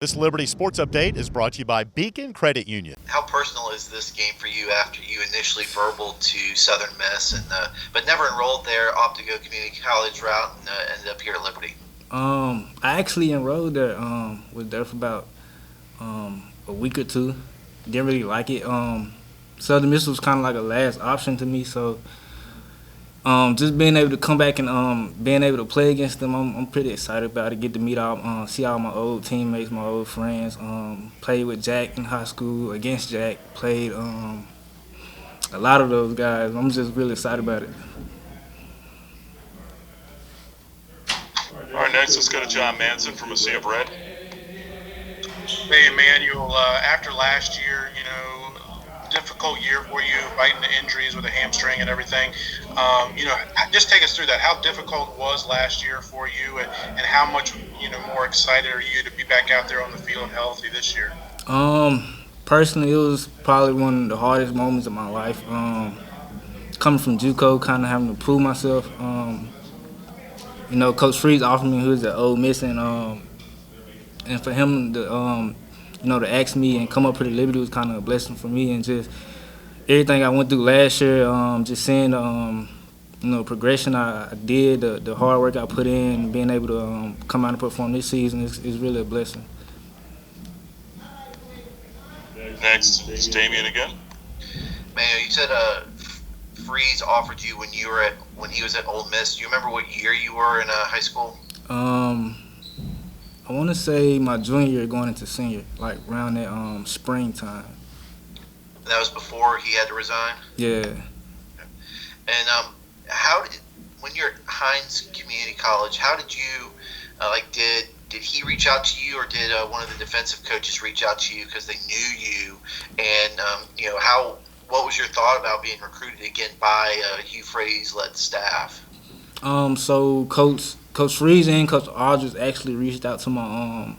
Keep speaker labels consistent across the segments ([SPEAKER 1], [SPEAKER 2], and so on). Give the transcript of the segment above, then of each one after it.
[SPEAKER 1] This Liberty Sports Update is brought to you by Beacon Credit Union.
[SPEAKER 2] How personal is this game for you after you initially verbal to Southern Miss and but never enrolled there, opted to go community college route, and ended up here at Liberty?
[SPEAKER 3] I actually enrolled there. Was there for about a week or two. Didn't really like it. Southern Miss was kind of like a last option to me. So just being able to come back and being able to play against them, I'm pretty excited about it. Get to meet all, see all my old teammates, my old friends. Played with Jack in high school, against Jack. Played a lot of those guys. I'm just really excited about it.
[SPEAKER 4] All right, next let's go to John Manson from A Sea of Red.
[SPEAKER 5] Hey, Emmanuel, after last year, difficult year for you, fighting the injuries with a hamstring and everything. Just take us through that. How difficult was last year for you, and how much, more excited are you to be back out there on the field healthy this year?
[SPEAKER 3] Personally, it was probably one of the hardest moments of my life. Coming from JUCO, kind of having to prove myself. Coach Freeze offered me who was at Ole Miss, and for him to to ask me and come up here to Liberty was kind of a blessing for me, and just everything I went through last year, just seeing progression I did, the hard work I put in, being able to come out and perform this season is really a blessing.
[SPEAKER 4] Next is Damien again.
[SPEAKER 2] Man, you said Freeze offered you when he was at Ole Miss. Do you remember what year you were in high school?
[SPEAKER 3] I want to say my junior year going into senior, like around that springtime.
[SPEAKER 2] That was before he had to resign?
[SPEAKER 3] Yeah.
[SPEAKER 2] And when you're at Hines Community College, how did you, did he reach out to you, or did one of the defensive coaches reach out to you because they knew you? And, what was your thought about being recruited again by Hugh Freeze-led staff?
[SPEAKER 3] So Coach Freeze and Coach Aldridge actually reached out to my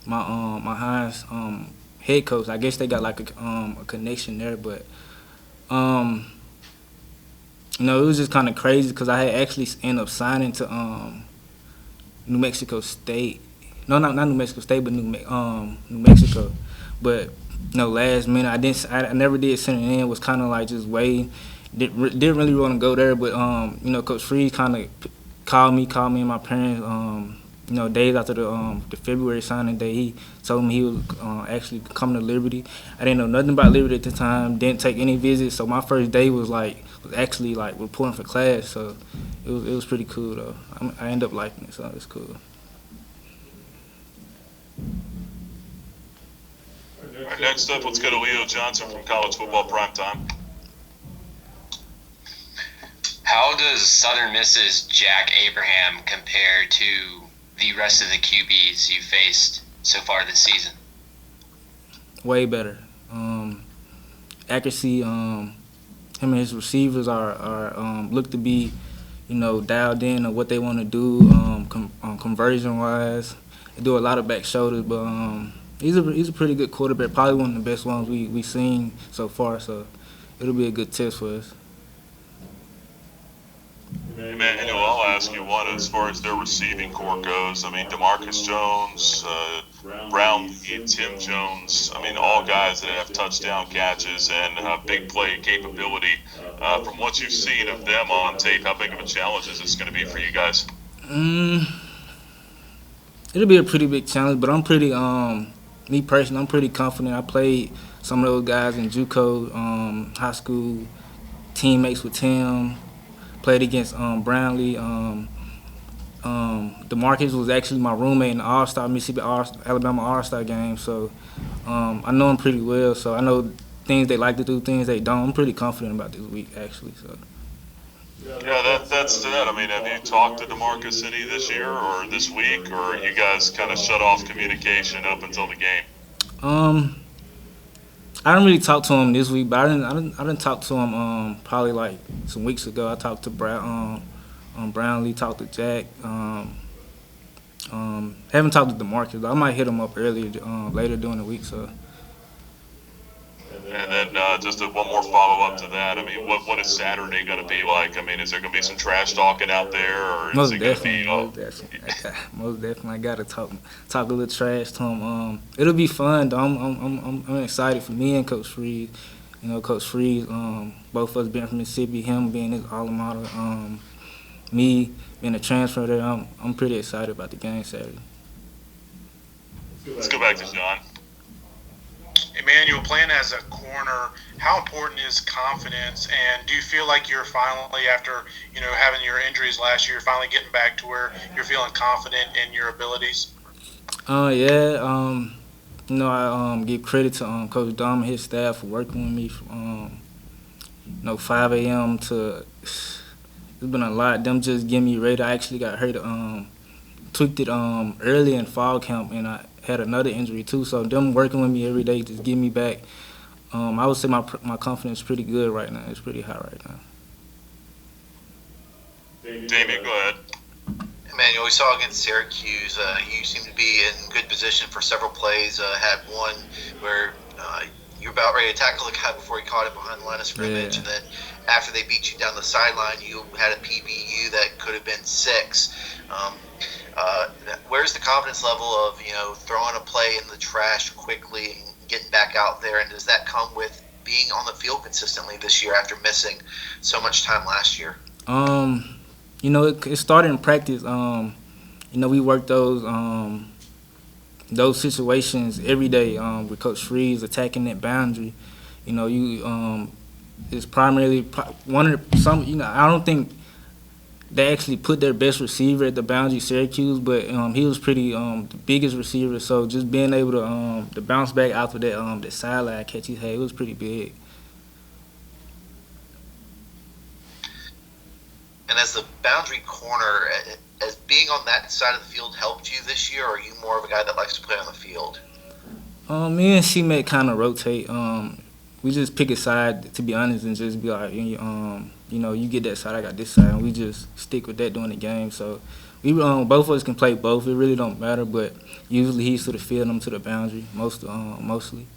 [SPEAKER 3] Hines head coach. I guess they got like a connection there, but it was just kind of crazy because I had actually ended up signing to New Mexico State. No, not New Mexico State, but New Mexico. But last minute I never did send it in. Was kind of like just waiting. Didn't really want to go there, but Coach Freeze kind of called me and my parents. Days after the February signing day, he told me he was actually coming to Liberty. I didn't know nothing about Liberty at the time. Didn't take any visits, so my first day was actually reporting for class. So it was pretty cool though. I ended up liking it, so it's cool.
[SPEAKER 4] All right, next up, let's go to Leo Johnson from College Football Primetime.
[SPEAKER 6] How does Southern Miss's Jack Abraham compare to the rest of the QBs you faced so far this season?
[SPEAKER 3] Way better. Accuracy. Him and his receivers are look to be, dialed in on what they want to do. Conversion wise, they do a lot of back shoulders, but he's a pretty good quarterback. Probably one of the best ones we've seen so far. So it'll be a good test for us.
[SPEAKER 4] Emmanuel, I'll ask you one as far as their receiving core goes. I mean, Demarcus Jones, Brown, Tim Jones, all guys that have touchdown catches and big play capability. From what you've seen of them on tape, how big of a challenge is this going to be for you guys?
[SPEAKER 3] It'll be a pretty big challenge, but I'm pretty, me personally, I'm pretty confident. I played some of those guys in JUCO, high school, teammates with Tim. Played against Brownlee. Demarcus was actually my roommate in the Alabama All-Star game. So I know him pretty well. So I know things they like to do, things they don't. I'm pretty confident about this week, actually. So.
[SPEAKER 4] Yeah, that's that. Have you talked to Demarcus any this year or this week, or you guys kind of shut off communication up until the game?
[SPEAKER 3] I didn't really talk to him this week, but I didn't talk to him probably some weeks ago. I talked to Brownlee, talked to Jack. Haven't talked to Demarcus, but I might hit him up later during the week. So.
[SPEAKER 4] And then just one more follow up to that. I mean, what is Saturday going to be like? I mean, is there going to be some trash talking out there, or is
[SPEAKER 3] Most
[SPEAKER 4] it going to
[SPEAKER 3] definitely,
[SPEAKER 4] be?
[SPEAKER 3] most definitely. I gotta talk a little trash to him. It'll be fun though. I'm excited for me and Coach Freeze. You know, Coach Freeze. Both of us being from Mississippi, him being his alma mater. Me being a transfer there. I'm pretty excited about the game Saturday.
[SPEAKER 4] Let's go back to John.
[SPEAKER 5] Emmanuel, playing as a corner, how important is confidence? And do you feel like you're finally, after having your injuries last year, finally getting back to where you're feeling confident in your abilities?
[SPEAKER 3] Yeah. I give credit to Coach Dom and his staff for working with me from 5 a.m. to it's been a lot. Them just getting me ready. I actually got hurt. Tweaked it early in fall camp, and I had another injury too. So them working with me every day just get me back. I would say my confidence is pretty good right now. It's pretty high right now.
[SPEAKER 4] Damien, go ahead.
[SPEAKER 2] Emmanuel, we saw against Syracuse, you seem to be in good position for several plays. Had one where you're about ready to tackle the guy before he caught it behind the line of scrimmage, and then after they beat you down the sideline, you had a PBU that could have been 6. Where's the confidence level of throwing a play in the trash quickly and getting back out there, and does that come with being on the field consistently this year after missing so much time last year?
[SPEAKER 3] It started in practice. We worked those situations every day with Coach Freeze attacking that boundary. It's primarily one of the, I don't think they actually put their best receiver at the boundary, Syracuse, but he was pretty the biggest receiver. So just being able to bounce back after that sideline catch he had, it was pretty big.
[SPEAKER 2] And as the boundary corner, has being on that side of the field helped you this year, or are you more of a guy that likes to play on the field?
[SPEAKER 3] Me and C-Mate kind of rotate. We just pick a side, to be honest, and just be like, you get that side, I got this side, and we just stick with that during the game. So we both of us can play both. It really don't matter, but usually he's to the field, I'm to the boundary, mostly.